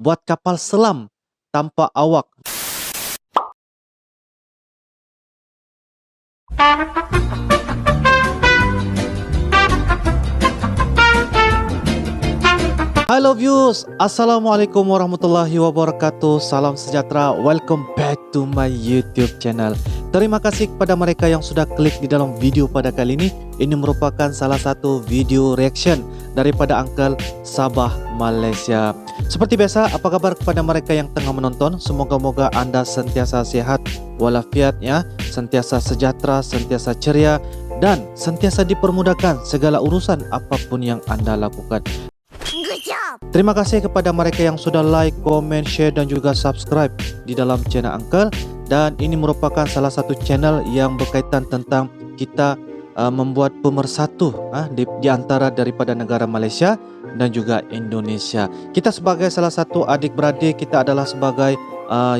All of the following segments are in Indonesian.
buat kapal selam tanpa awak. Halo viewers, Assalamualaikum warahmatullahi wabarakatuh. Salam sejahtera, welcome back to my YouTube channel. Terima kasih kepada mereka yang sudah klik di dalam video pada kali ini. Ini merupakan salah satu video reaction daripada Uncle Sabah Malaysia. Seperti biasa, apa kabar kepada mereka yang tengah menonton? Semoga-moga anda sentiasa sehat walafiat ya, sentiasa sejahtera, sentiasa ceria, dan sentiasa dipermudahkan segala urusan apapun yang anda lakukan. Terima kasih kepada mereka yang sudah like, komen, share dan juga subscribe di dalam channel Uncle. Dan ini merupakan salah satu channel yang berkaitan tentang kita membuat pemersatu di antara daripada negara Malaysia dan juga Indonesia. Kita sebagai salah satu adik-beradik, kita adalah sebagai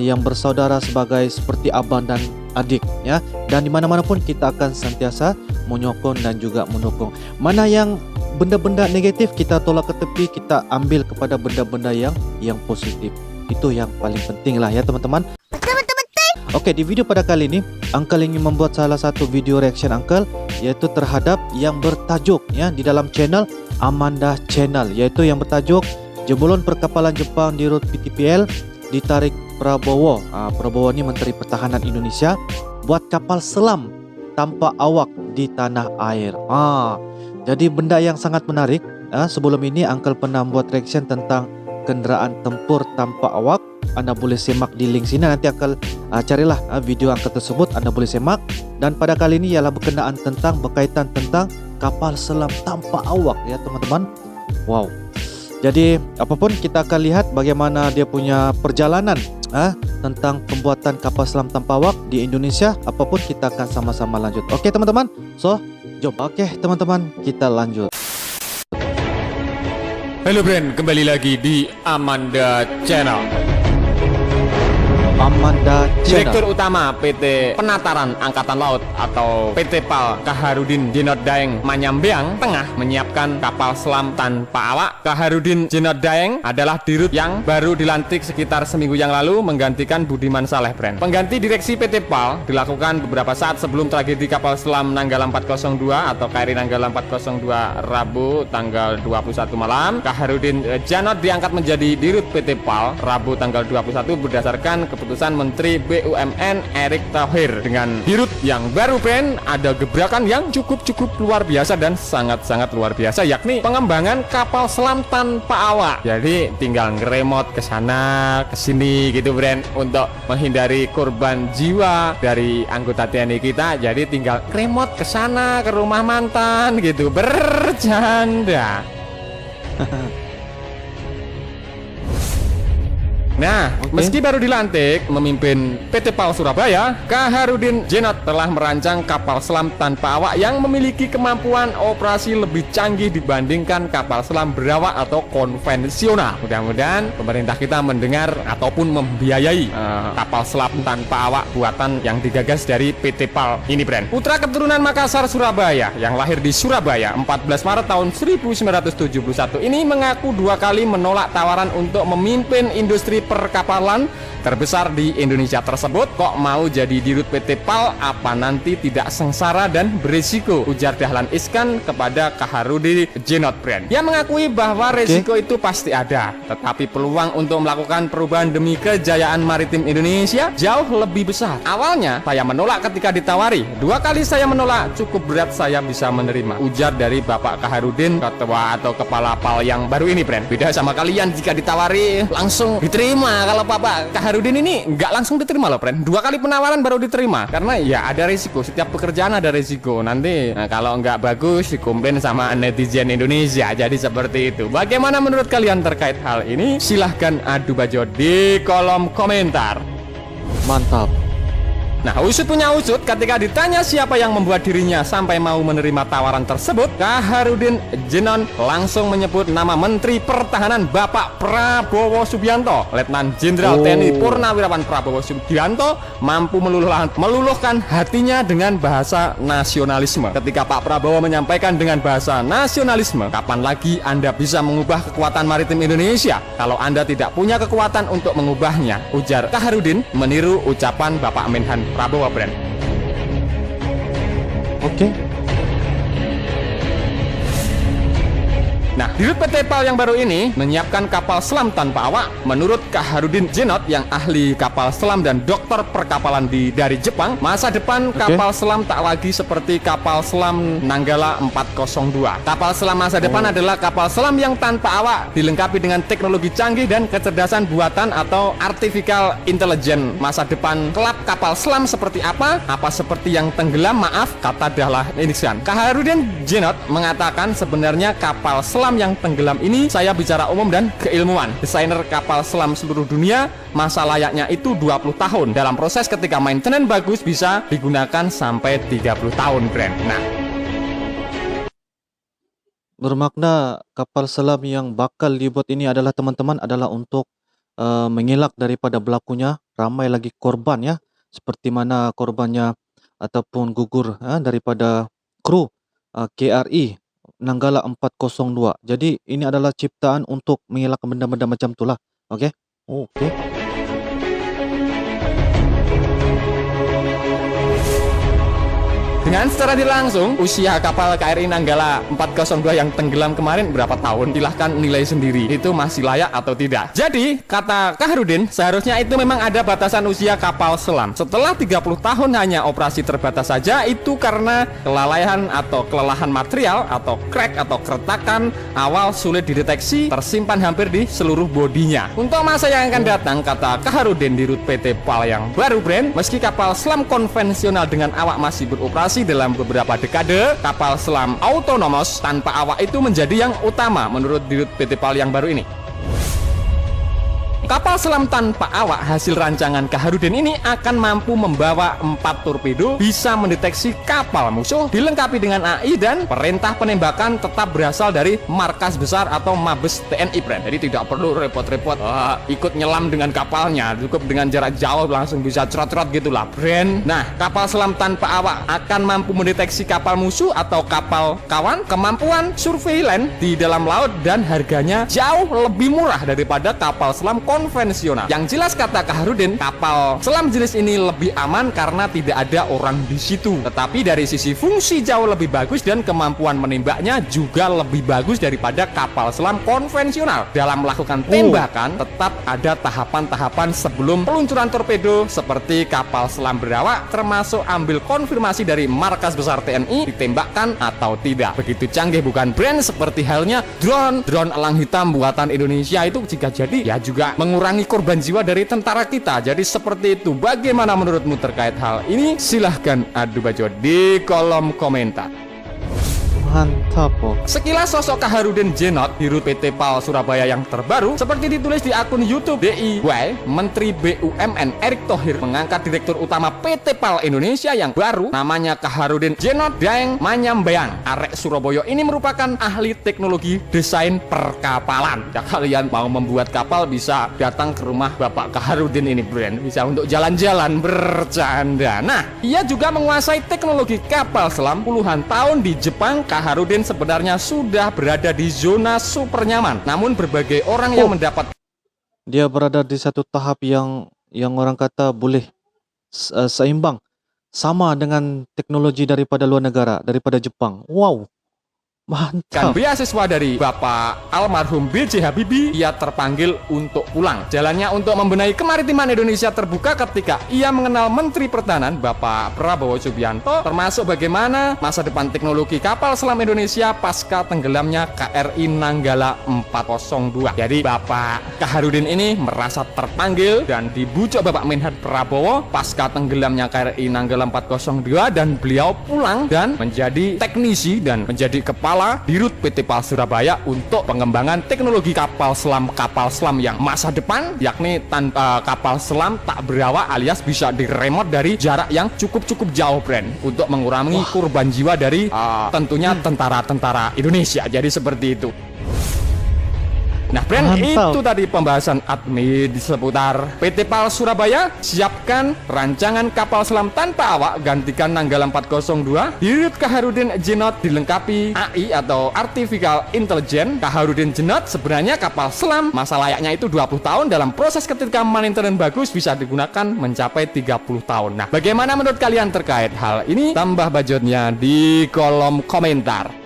yang bersaudara, sebagai seperti abang dan adik ya. Dan di mana-mana pun kita akan sentiasa menyokong dan juga mendukung. Mana yang benda-benda negatif kita tolak ke tepi, kita ambil kepada benda-benda yang positif. Itu yang paling penting lah ya teman-teman. Oke, di video pada kali ini Uncle ingin membuat salah satu video reaction Uncle, yaitu terhadap yang bertajuk ya di dalam channel Amanda Channel, yaitu yang bertajuk jebolan perkapalan Jepang di Rut PTPL ditarik Prabowo. Prabowo ini Menteri Pertahanan Indonesia buat kapal selam tanpa awak di tanah air. Jadi benda yang sangat menarik. Sebelum ini Uncle pernah membuat reaction tentang kenderaan tempur tanpa awak. Anda boleh semak di link sini. Nanti Uncle carilah video Uncle tersebut, Anda boleh semak. Dan pada kali ini ialah berkaitan tentang kapal selam tanpa awak ya teman-teman. Wow. Jadi apapun kita akan lihat bagaimana dia punya perjalanan tentang pembuatan kapal selam tanpa awak di Indonesia. Apapun kita akan sama-sama lanjut. Oke teman-teman. So jom. Oke teman-teman, kita lanjut. Halo friend, kembali lagi di Amanda Channel. Amanda Channel. Direktur Utama PT Penataran Angkatan Laut atau PT PAL Kaharudin Jenot Daeng Manyambeang tengah menyiapkan kapal selam tanpa awak. Kaharudin Jenot Daeng adalah dirut yang baru dilantik sekitar seminggu yang lalu menggantikan Budiman Saleh friend. Pengganti direksi PT PAL dilakukan beberapa saat sebelum tragedi kapal selam Nanggala 402 atau KRI Nanggala 402 Rabu tanggal 21 malam. Kaharudin Jenot diangkat menjadi dirut PT PAL Rabu tanggal 21 berdasarkan keputusan Menteri BUMN Erick Thohir. Dengan dirut yang baru friend, ada gebrakan yang cukup luar biasa dan sangat luar biasa, yakni pengembangan kapal selam tanpa awak. Jadi tinggal ngeremot ke sana ke sini gitu friend, untuk menghindari korban jiwa dari anggota TNI kita. Jadi tinggal ngeremot ke sana ke rumah mantan gitu, bercanda. Nah, meski baru dilantik memimpin PT PAL Surabaya, Kaharudin Jenot telah merancang kapal selam tanpa awak yang memiliki kemampuan operasi lebih canggih dibandingkan kapal selam berawak atau konvensional. Mudah-mudahan pemerintah kita mendengar ataupun membiayai kapal selam tanpa awak buatan yang digagas dari PT PAL ini brand. Putra keturunan Makassar Surabaya yang lahir di Surabaya 14 Maret tahun 1971 ini mengaku dua kali menolak tawaran untuk memimpin industri perkapalan terbesar di Indonesia tersebut. Kok mau jadi dirut PT PAL, apa nanti tidak sengsara dan berisiko, ujar Dahlan Iskan kepada Kaharudin Jenot brand. Ia mengakui bahwa resiko itu pasti ada, tetapi peluang untuk melakukan perubahan demi kejayaan maritim Indonesia jauh lebih besar. Awalnya saya menolak ketika ditawari, dua kali saya menolak, cukup berat saya bisa menerima, ujar dari Bapak Kaharudin, ketua atau kepala PAL yang baru ini brand. Beda sama kalian, jika ditawari langsung diterima. Kalau Bapak Kaharudin ini nggak langsung diterima loh friend, dua kali penawaran baru diterima, karena ya ada risiko, setiap pekerjaan ada risiko. Nanti kalau nggak bagus dikomplain sama netizen Indonesia. Jadi seperti itu. Bagaimana menurut kalian terkait hal ini? Silahkan adu bajot di kolom komentar. Mantap. Nah, usut punya usut, ketika ditanya siapa yang membuat dirinya sampai mau menerima tawaran tersebut, Kaharudin Zenon langsung menyebut nama Menteri Pertahanan Bapak Prabowo Subianto. Letnan Jenderal TNI Purnawirawan Prabowo Subianto mampu meluluhkan hatinya dengan bahasa nasionalisme. Ketika Pak Prabowo menyampaikan dengan bahasa nasionalisme, kapan lagi Anda bisa mengubah kekuatan maritim Indonesia kalau Anda tidak punya kekuatan untuk mengubahnya, ujar Kaharudin meniru ucapan Bapak Menhan Prabowo, Brand. Oke. Nah, Dirut PT PAL yang baru ini menyiapkan kapal selam tanpa awak. Menurut Kaharudin Zenon yang ahli kapal selam dan dokter perkapalan dari Jepang, masa depan kapal selam tak lagi seperti kapal selam Nanggala 402. Kapal selam masa depan adalah kapal selam yang tanpa awak, dilengkapi dengan teknologi canggih dan kecerdasan buatan atau artificial intelligence. Masa depan kelab kapal selam seperti apa? Apa seperti yang tenggelam? Maaf, kata Dahlan Iskan. Kaharudin Zenon mengatakan sebenarnya kapal selam yang tenggelam ini, saya bicara umum dan keilmuan. Desainer kapal selam seluruh dunia, masa layaknya itu 20 tahun. Dalam proses ketika maintenance bagus bisa digunakan sampai 30 tahun, Brand. Nah, Bermakna kapal selam yang bakal dibuat ini adalah teman-teman adalah untuk mengelak daripada berlakunya ramai lagi korban ya. Seperti mana korbannya ataupun gugur daripada kru KRI Nanggala 402. Jadi ini adalah ciptaan untuk mengelak benda-benda macam itulah. Okey. Okey. dengan secara tidak langsung, usia kapal KRI Nanggala 402 yang tenggelam kemarin berapa tahun? Silahkan nilai sendiri, itu masih layak atau tidak. Jadi, kata Kaharudin, seharusnya itu memang ada batasan usia kapal selam. Setelah 30 tahun hanya operasi terbatas saja, itu karena kelalaian atau kelelahan material, atau crack atau keretakan awal sulit dideteksi, tersimpan hampir di seluruh bodinya. Untuk masa yang akan datang, kata Kaharudin di Rut PT PAL yang baru, Brand, meski kapal selam konvensional dengan awak masih beroperasi dalam beberapa dekade, kapal selam autonomous tanpa awak itu menjadi yang utama menurut Dirut PT PAL yang baru ini. Kapal selam tanpa awak hasil rancangan Kaharudin ini akan mampu membawa 4 torpedo, bisa mendeteksi kapal musuh, dilengkapi dengan AI, dan perintah penembakan tetap berasal dari markas besar atau Mabes TNI, Brand. Jadi tidak perlu repot-repot ikut nyelam dengan kapalnya, cukup dengan jarak jauh langsung bisa cerot-cerot gitulah, Brand. Nah, kapal selam tanpa awak akan mampu mendeteksi kapal musuh atau kapal kawan, kemampuan surveillance di dalam laut, dan harganya jauh lebih murah daripada kapal selam konvensional. Yang jelas, kata Kaharudin, kapal selam jenis ini lebih aman karena tidak ada orang di situ. Tetapi dari sisi fungsi jauh lebih bagus dan kemampuan menembaknya juga lebih bagus daripada kapal selam konvensional. Dalam melakukan tembakan tetap ada tahapan-tahapan sebelum peluncuran torpedo seperti kapal selam berawak, termasuk ambil konfirmasi dari markas besar TNI ditembakkan atau tidak. Begitu canggih bukan, Brand? Seperti halnya drone elang hitam buatan Indonesia itu jika jadi ya juga mengurangi korban jiwa dari tentara kita. Jadi seperti itu. Bagaimana menurutmu terkait hal ini? Silahkan adu bacot di kolom komentar. Mantap, oh. Sekilas sosok Kaharudin Zenon di Rut PT PAL Surabaya yang terbaru, seperti ditulis di akun YouTube DIY, Menteri BUMN Erick Thohir mengangkat Direktur Utama PT PAL Indonesia yang baru, namanya Kaharudin Zenon Daeng Manyambayang. Arek Surabaya ini merupakan ahli teknologi desain perkapalan. Ya, kalian mau membuat kapal bisa datang ke rumah Bapak Kaharudin ini, Brand. Bisa untuk jalan-jalan bercanda. Nah, ia juga menguasai teknologi kapal selam puluhan tahun di Jepang. Kaharudin sebenarnya sudah berada di zona super nyaman. Namun berbagai orang yang mendapat, Dia berada di satu tahap yang orang kata boleh seimbang, sama dengan teknologi daripada luar negara, daripada Jepang. Wow. kan Mantap. beasiswa dari Bapak almarhum B.J. Habibie, ia terpanggil untuk pulang. Jalannya untuk membenahi kemaritiman Indonesia terbuka ketika ia mengenal Menteri Pertahanan Bapak Prabowo Subianto, termasuk bagaimana masa depan teknologi kapal selam Indonesia pasca tenggelamnya KRI Nanggala 402. Jadi Bapak Kaharudin ini merasa terpanggil dan dibujuk Bapak Menhan Prabowo pasca tenggelamnya KRI Nanggala 402, dan beliau pulang dan menjadi teknisi dan menjadi kepala Kepala Dirut PT PAL Surabaya untuk pengembangan teknologi kapal selam yang masa depan, yakni kapal selam tak berawak alias bisa diremote dari jarak yang cukup jauh, Brand, untuk mengurangi korban jiwa dari tentunya tentara Indonesia. Jadi seperti itu. Nah, Brand, Mantap. itu tadi pembahasan admin di seputar PT PAL Surabaya. Siapkan rancangan kapal selam tanpa awak gantikan Nanggala 402. Dirut Kaharudin Jenot dilengkapi AI atau Artificial Intelligence. Kaharudin Jenot sebenarnya kapal selam masa layaknya itu 20 tahun, dalam proses ketika maintenance bagus bisa digunakan mencapai 30 tahun. Nah, bagaimana menurut kalian terkait hal ini? Tambah budgetnya di kolom komentar.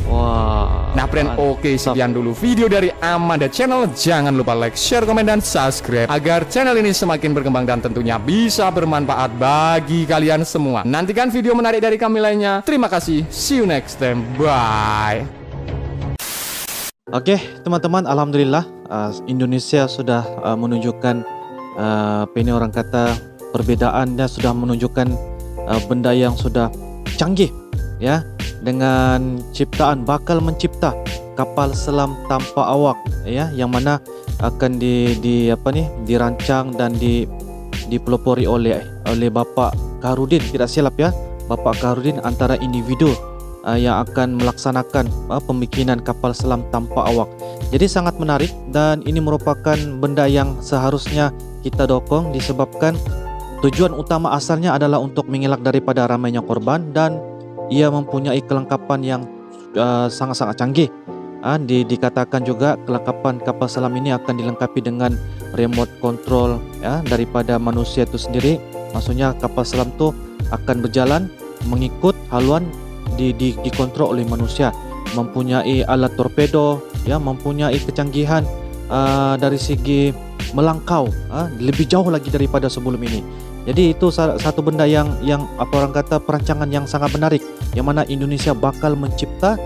Wah. Nah, Brand, oke, sekian dulu video dari Amanda Channel. Jangan lupa like, share, komen, dan subscribe agar channel ini semakin berkembang dan tentunya bisa bermanfaat bagi kalian semua. Nantikan video menarik dari kami lainnya. Terima kasih, see you next time, bye. Oke, teman-teman, alhamdulillah Indonesia sudah menunjukkan ini orang kata perbedaannya, sudah menunjukkan benda yang sudah canggih, ya, dengan ciptaan bakal mencipta kapal selam tanpa awak, ya, yang mana akan dirancang dan dipelopori oleh Bapak Kaharudin, tidak silap ya, Bapak Kaharudin antara individu yang akan melaksanakan pembikinan kapal selam tanpa awak. Jadi sangat menarik dan ini merupakan benda yang seharusnya kita dukung disebabkan tujuan utama asalnya adalah untuk mengelak daripada ramainya korban dan ia mempunyai kelengkapan yang sangat-sangat canggih. Dikatakan juga kelengkapan kapal selam ini akan dilengkapi dengan remote control, ya, daripada manusia itu sendiri. Maksudnya kapal selam itu akan berjalan mengikut haluan dikontrol oleh manusia. Mempunyai alat torpedo, ya, mempunyai kecanggihan dari segi melangkau lebih jauh lagi daripada sebelum ini. Jadi itu satu benda yang apa orang kata perancangan yang sangat menarik, yang mana Indonesia bakal mencipta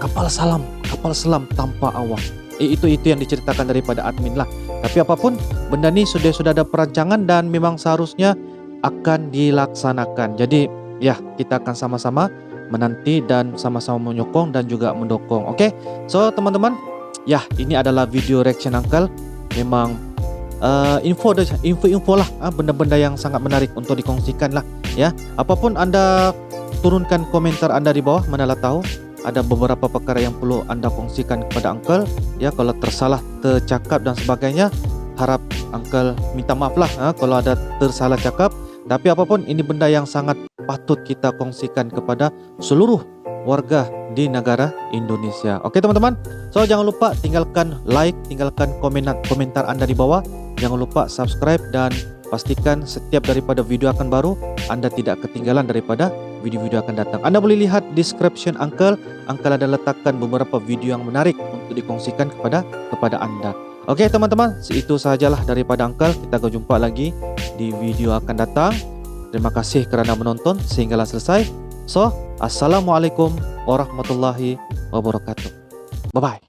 kapal selam tanpa awak. Itu yang diceritakan daripada admin lah. Tapi apapun, benda ini sudah ada perancangan dan memang seharusnya akan dilaksanakan. Jadi ya, kita akan sama-sama menanti dan sama-sama menyokong dan juga mendukung. Oke, so teman-teman, ya, ini adalah video reaction Uncle. Memang info lah, benda-benda yang sangat menarik untuk dikongsikan lah, ya. Apapun Anda turunkan komentar Anda di bawah, manalah tahu ada beberapa perkara yang perlu Anda kongsikan kepada Uncle, ya. Kalau tersalah, tercakap dan sebagainya, harap Uncle minta maaf lah kalau ada tersalah cakap. Tapi apapun, ini benda yang sangat patut kita kongsikan kepada seluruh warga di negara Indonesia. Oke teman-teman, so jangan lupa tinggalkan like, tinggalkan komentar Anda di bawah. Jangan lupa subscribe dan pastikan setiap daripada video akan baru Anda tidak ketinggalan daripada video-video akan datang. Anda boleh lihat description Uncle ada letakkan beberapa video yang menarik untuk dikongsikan kepada Anda. Oke teman-teman, itu sahajalah daripada Uncle. Kita akan jumpa lagi di video akan datang. Terima kasih kerana menonton sehinggalah selesai. So, assalamualaikum warahmatullahi wabarakatuh. Bye bye.